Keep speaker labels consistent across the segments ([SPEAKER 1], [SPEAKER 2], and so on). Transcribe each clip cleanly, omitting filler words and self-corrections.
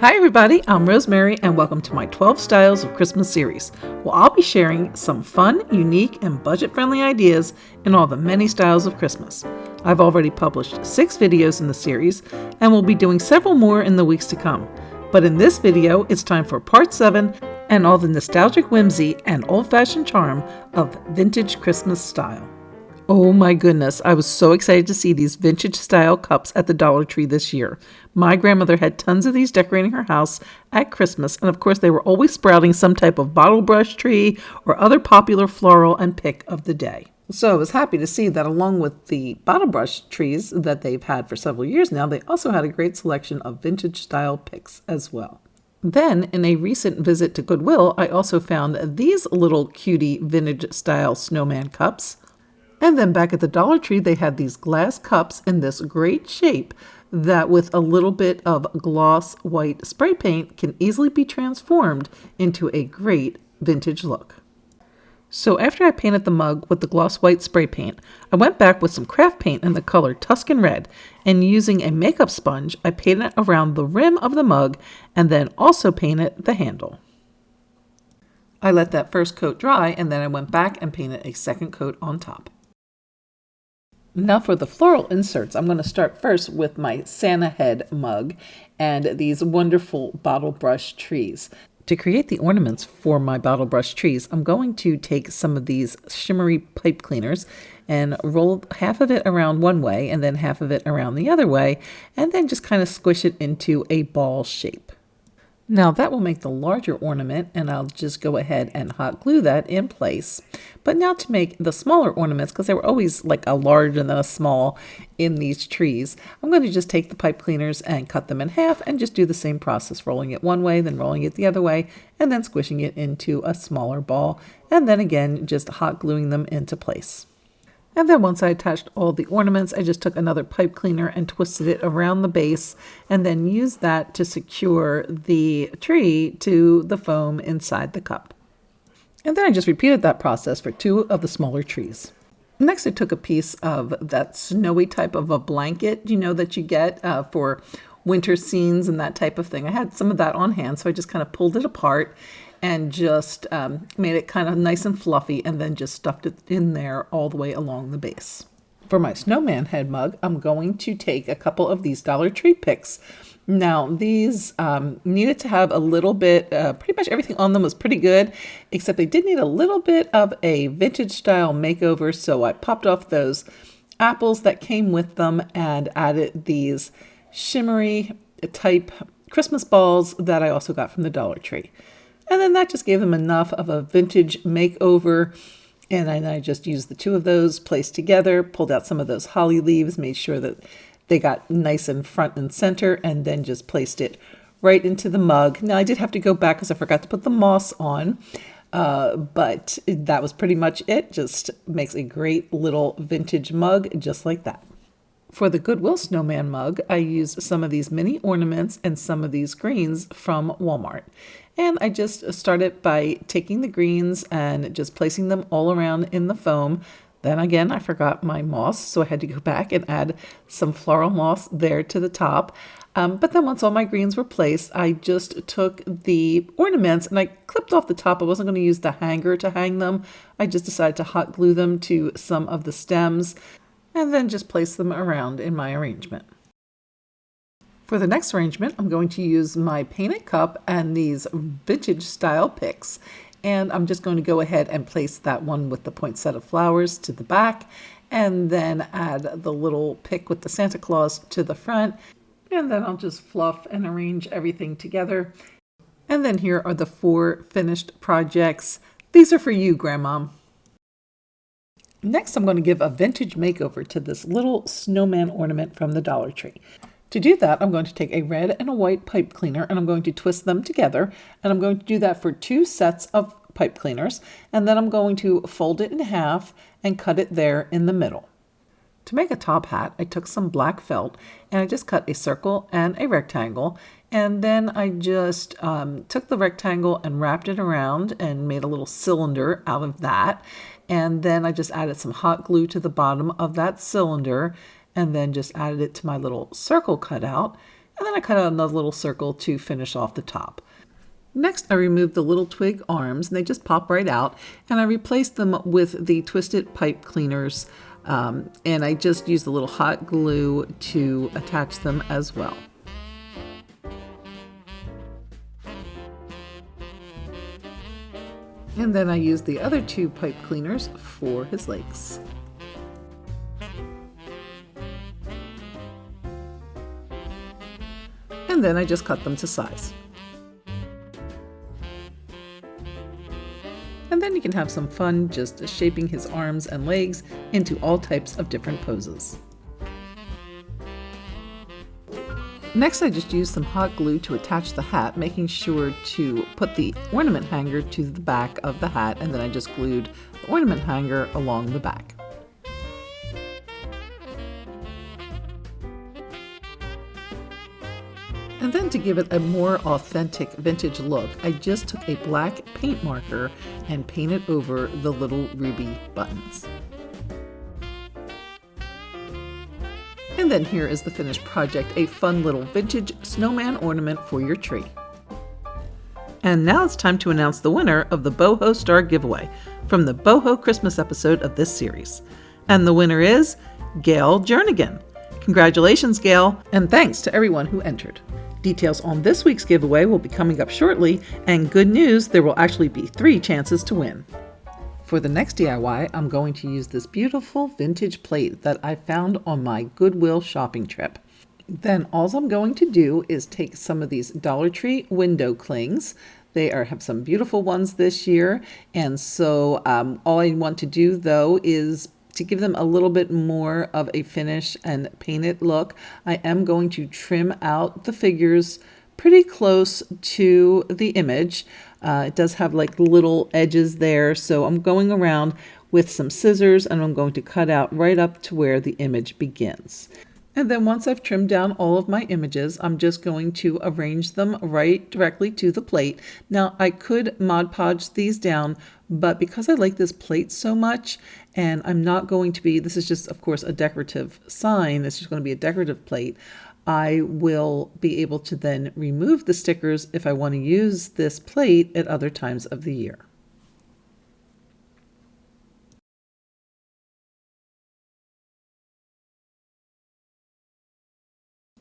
[SPEAKER 1] Hi everybody, I'm Rosemary and welcome to my 12 Styles of Christmas series. Well, I'll be sharing some fun, unique, and budget-friendly ideas in all the many styles of Christmas. I've already published 6 videos in the series and will be doing several more in the weeks to come. But in this video, it's time for part 7 and all the nostalgic whimsy and old-fashioned charm of vintage Christmas style. Oh my goodness, I was so excited to see these vintage style cups at the Dollar Tree this year. My grandmother had tons of these decorating her house at Christmas, and of course they were always sprouting some type of bottle brush tree or other popular floral and pick of the day. So I was happy to see that along with the bottle brush trees that they've had for several years now, they also had a great selection of vintage style picks as well. Then, in a recent visit to Goodwill, I also found these little cutie vintage style snowman cups. And then back at the Dollar Tree, they had these glass cups in this great shape that with a little bit of gloss white spray paint can easily be transformed into a great vintage look. So after I painted the mug with the gloss white spray paint, I went back with some craft paint in the color Tuscan Red, and using a makeup sponge, I painted it around the rim of the mug and then also painted the handle. I let that first coat dry and then I went back and painted a second coat on top. Now for the floral inserts, I'm going to start first with my Santa head mug and these wonderful bottle brush trees. To create the ornaments for my bottle brush trees, I'm going to take some of these shimmery pipe cleaners and roll half of it around one way and then half of it around the other way, and then just kind of squish it into a ball shape. Now that will make the larger ornament, and I'll just go ahead and hot glue that in place. But now to make the smaller ornaments, because they were always like a large and then a small in these trees, I'm going to just take the pipe cleaners and cut them in half and just do the same process, rolling it one way, then rolling it the other way, and then squishing it into a smaller ball, and then again just hot gluing them into place. And then once I attached all the ornaments, I just took another pipe cleaner and twisted it around the base and then used that to secure the tree to the foam inside the cup. And then I just repeated that process for 2 of the smaller trees. Next, I took a piece of that snowy type of a blanket, that you get for winter scenes and that type of thing. I had some of that on hand, so I just kind of pulled it apart and just made it kind of nice and fluffy and then just stuffed it in there all the way along the base. For my snowman head mug, I'm going to take a couple of these Dollar Tree picks. Now, these needed to have a little bit, pretty much everything on them was pretty good, except they did need a little bit of a vintage style makeover, so I popped off those apples that came with them and added these shimmery type Christmas balls that I also got from the Dollar Tree. And then that just gave them enough of a vintage makeover. And then I just used the 2 of those placed together, pulled out some of those holly leaves, made sure that they got nice and front and center, and then just placed it right into the mug. Now I did have to go back because I forgot to put the moss on, but that was pretty much it. Just makes a great little vintage mug just like that. For the Goodwill Snowman mug, I used some of these mini ornaments and some of these greens from Walmart. And I just started by taking the greens and just placing them all around in the foam. Then again, I forgot my moss, so I had to go back and add some floral moss there to the top. But then once all my greens were placed, I just took the ornaments and I clipped off the top. I wasn't going to use the hanger to hang them. I just decided to hot glue them to some of the stems and then just place them around in my arrangement. For the next arrangement, I'm going to use my painted cup and these vintage style picks. And I'm just going to go ahead and place that one with the poinsettia flowers to the back, and then add the little pick with the Santa Claus to the front. And then I'll just fluff and arrange everything together. And then here are the 4 finished projects. These are for you, Grandma. Next, I'm going to give a vintage makeover to this little snowman ornament from the Dollar Tree. To do that, I'm going to take a red and a white pipe cleaner and I'm going to twist them together. And I'm going to do that for 2 sets of pipe cleaners. And then I'm going to fold it in half and cut it there in the middle. To make a top hat, I took some black felt and I just cut a circle and a rectangle. And then I just took the rectangle and wrapped it around and made a little cylinder out of that. And then I just added some hot glue to the bottom of that cylinder and then just added it to my little circle cutout. And then I cut out another little circle to finish off the top. Next, I removed the little twig arms, and they just pop right out, and I replaced them with the twisted pipe cleaners, and I just used a little hot glue to attach them as well. And then I used the other two pipe cleaners for his legs. And then I just cut them to size. And then you can have some fun just shaping his arms and legs into all types of different poses. Next, I just used some hot glue to attach the hat, making sure to put the ornament hanger to the back of the hat, and then I just glued the ornament hanger along the back. And then to give it a more authentic vintage look, I just took a black paint marker and painted over the little ruby buttons. And then here is the finished project, a fun little vintage snowman ornament for your tree. And now it's time to announce the winner of the Boho Star giveaway from the Boho Christmas episode of this series. And the winner is Gail Jernigan. Congratulations, Gail, and thanks to everyone who entered. Details on this week's giveaway will be coming up shortly, and good news, there will actually be 3 chances to win. For the next DIY, I'm going to use this beautiful vintage plate that I found on my Goodwill shopping trip. Then all I'm going to do is take some of these Dollar Tree window clings. They have some beautiful ones this year, and so all I want to do though is to give them a little bit more of a finish and painted look. I am going to trim out the figures pretty close to the image. It does have like little edges there, so I'm going around with some scissors and I'm going to cut out right up to where the image begins. And then once I've trimmed down all of my images, I'm just going to arrange them right directly to the plate. Now I could Mod Podge these down, but because I like this plate so much, and I'm not going to be, this is just of course a decorative sign, it's just going to be a decorative plate, I will be able to then remove the stickers if I want to use this plate at other times of the year.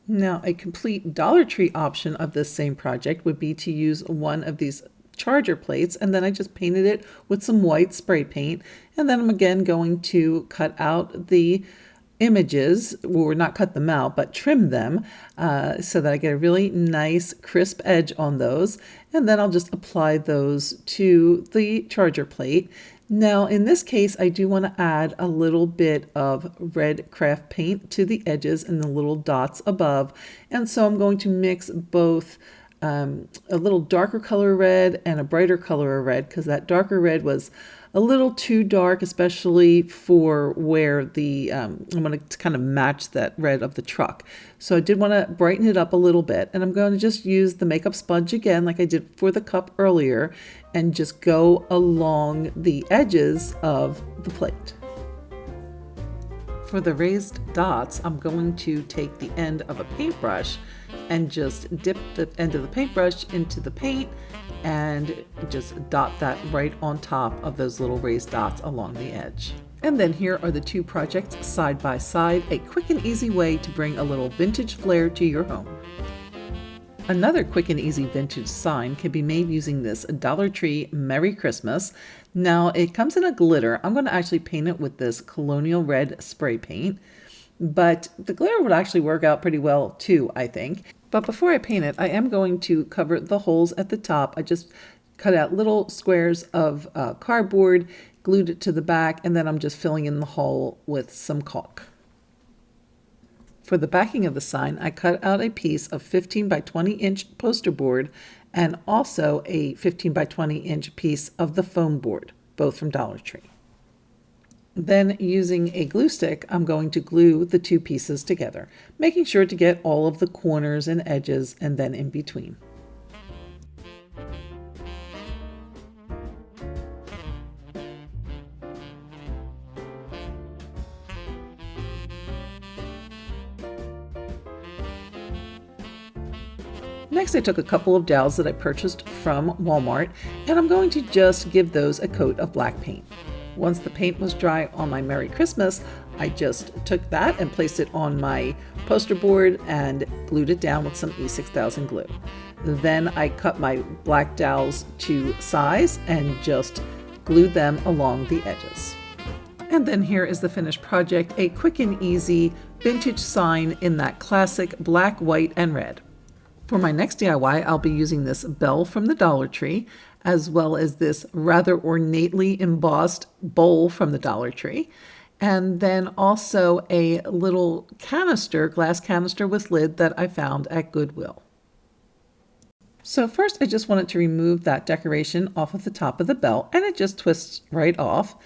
[SPEAKER 1] Now, a complete Dollar Tree option of this same project would be to use one of these charger plates, and then I just painted it with some white spray paint, and then I'm again going to cut out the images, or not cut them out, but trim them so that I get a really nice crisp edge on those, and then I'll just apply those to the charger plate. Now in this case I do want to add a little bit of red craft paint to the edges and the little dots above, and so I'm going to mix both a little darker color red and a brighter color of red, because that darker red was a little too dark, especially for where the I'm going to kind of match that red of the truck. So I did want to brighten it up a little bit, and I'm going to just use the makeup sponge again like I did for the cup earlier and just go along the edges of the plate. For the raised dots, I'm going to take the end of a paintbrush and just dip the end of the paintbrush into the paint and just dot that right on top of those little raised dots along the edge. And then here are the two projects side by side, a quick and easy way to bring a little vintage flair to your home. Another quick and easy vintage sign can be made using this Dollar Tree Merry Christmas. Now it comes in a glitter. I'm going to actually paint it with this colonial red spray paint, but the glitter would actually work out pretty well too, I think. But before I paint it, I am going to cover the holes at the top. I just cut out little squares of cardboard, glued it to the back, and then I'm just filling in the hole with some caulk. For the backing of the sign, I cut out a piece of 15 by 20 inch poster board and also a 15 by 20 inch piece of the foam board, both from Dollar Tree. Then using a glue stick, I'm going to glue the two pieces together, making sure to get all of the corners and edges and then in between. Next, I took a couple of dowels that I purchased from Walmart, and I'm going to just give those a coat of black paint. Once the paint was dry on my Merry Christmas, I just took that and placed it on my poster board and glued it down with some E6000 glue. Then I cut my black dowels to size and just glued them along the edges. And then here is the finished project, a quick and easy vintage sign in that classic black, white, and red. For my next DIY, I'll be using this bell from the Dollar Tree, as well as this rather ornately embossed bowl from the Dollar Tree, and then also a little canister, glass canister with lid that I found at Goodwill. So first I just wanted to remove that decoration off of the top of the bell, and it just twists right off.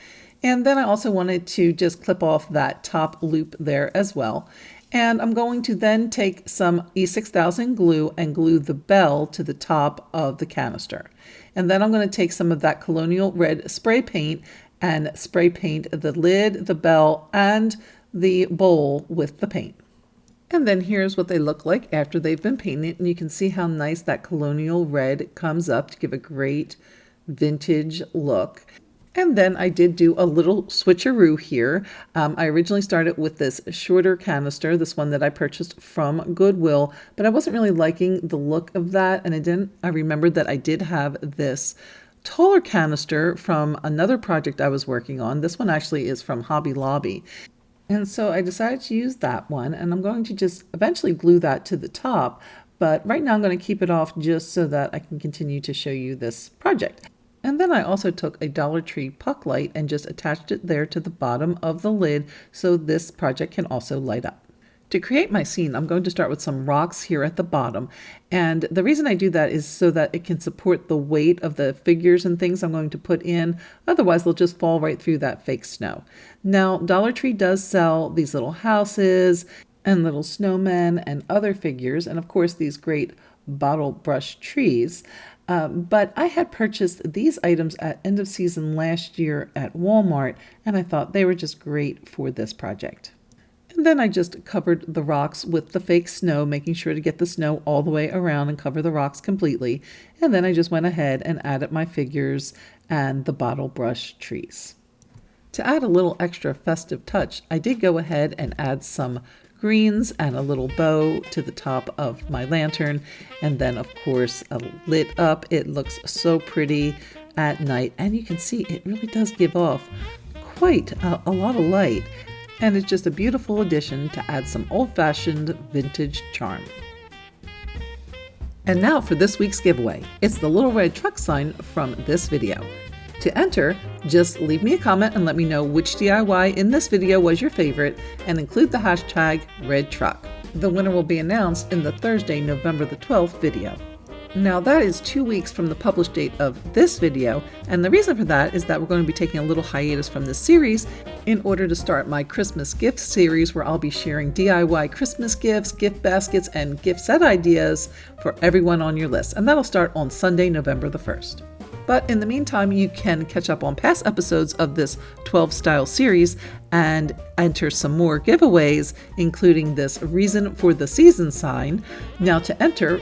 [SPEAKER 1] And then I also wanted to just clip off that top loop there as well. And I'm going to then take some E6000 glue and glue the bell to the top of the canister. And then I'm going to take some of that Colonial Red spray paint and spray paint the lid, the bell, and the bowl with the paint. And then here's what they look like after they've been painted. And you can see how nice that Colonial Red comes up to give a great vintage look. And then I did do a little switcheroo here. I originally started with this shorter canister, this one that I purchased from Goodwill, but I wasn't really liking the look of that. And I remembered that I did have this taller canister from another project I was working on. This one actually is from Hobby Lobby. And so I decided to use that one, and I'm going to just eventually glue that to the top. But right now I'm going to keep it off just so that I can continue to show you this project. And then I also took a Dollar Tree puck light and just attached it there to the bottom of the lid so this project can also light up. To create my scene, I'm going to start with some rocks here at the bottom. And the reason I do that is so that it can support the weight of the figures and things I'm going to put in. Otherwise, they'll just fall right through that fake snow. Now, Dollar Tree does sell these little houses and little snowmen and other figures, and of course, these great bottle brush trees. But I had purchased these items at end of season last year at Walmart, and I thought they were just great for this project. And then I just covered the rocks with the fake snow, making sure to get the snow all the way around and cover the rocks completely. And then I just went ahead and added my figures and the bottle brush trees. To add a little extra festive touch, I did go ahead and add some greens and a little bow to the top of my lantern, and then of course lit up. It looks so pretty at night, and you can see it really does give off quite a lot of light, and it's just a beautiful addition to add some old-fashioned vintage charm. And now for this week's giveaway. It's the little red truck sign from this video. To enter, just leave me a comment and let me know which DIY in this video was your favorite and include the hashtag #RedTruck. The winner will be announced in the Thursday, November the 12th video. Now that is 2 weeks from the published date of this video, and the reason for that is that we're going to be taking a little hiatus from this series in order to start my Christmas gift series, where I'll be sharing DIY Christmas gifts, gift baskets, and gift set ideas for everyone on your list, and that'll start on Sunday, November the 1st. But in the meantime, you can catch up on past episodes of this 12 style series and enter some more giveaways, including this reason for the season sign. Now to enter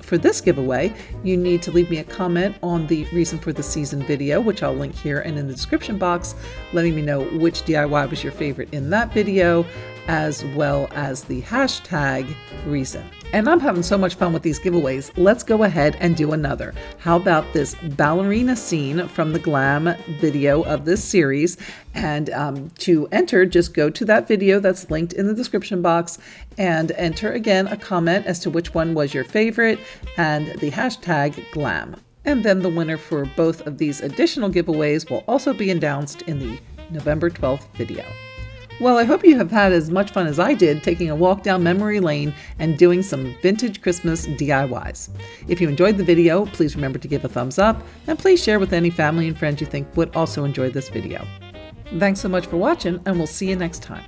[SPEAKER 1] for this giveaway, you need to leave me a comment on the reason for the season video, which I'll link here and in the description box, letting me know which DIY was your favorite in that video, as well as the hashtag reason. And I'm having so much fun with these giveaways. Let's go ahead and do another. How about this ballerina scene from the glam video of this series? And to enter, just go to that video that's linked in the description box and enter again a comment as to which one was your favorite and the hashtag glam. And then the winner for both of these additional giveaways will also be announced in the November 12th video. Well, I hope you have had as much fun as I did taking a walk down memory lane and doing some vintage Christmas DIYs. If you enjoyed the video, please remember to give a thumbs up, and please share with any family and friends you think would also enjoy this video. Thanks so much for watching, and we'll see you next time.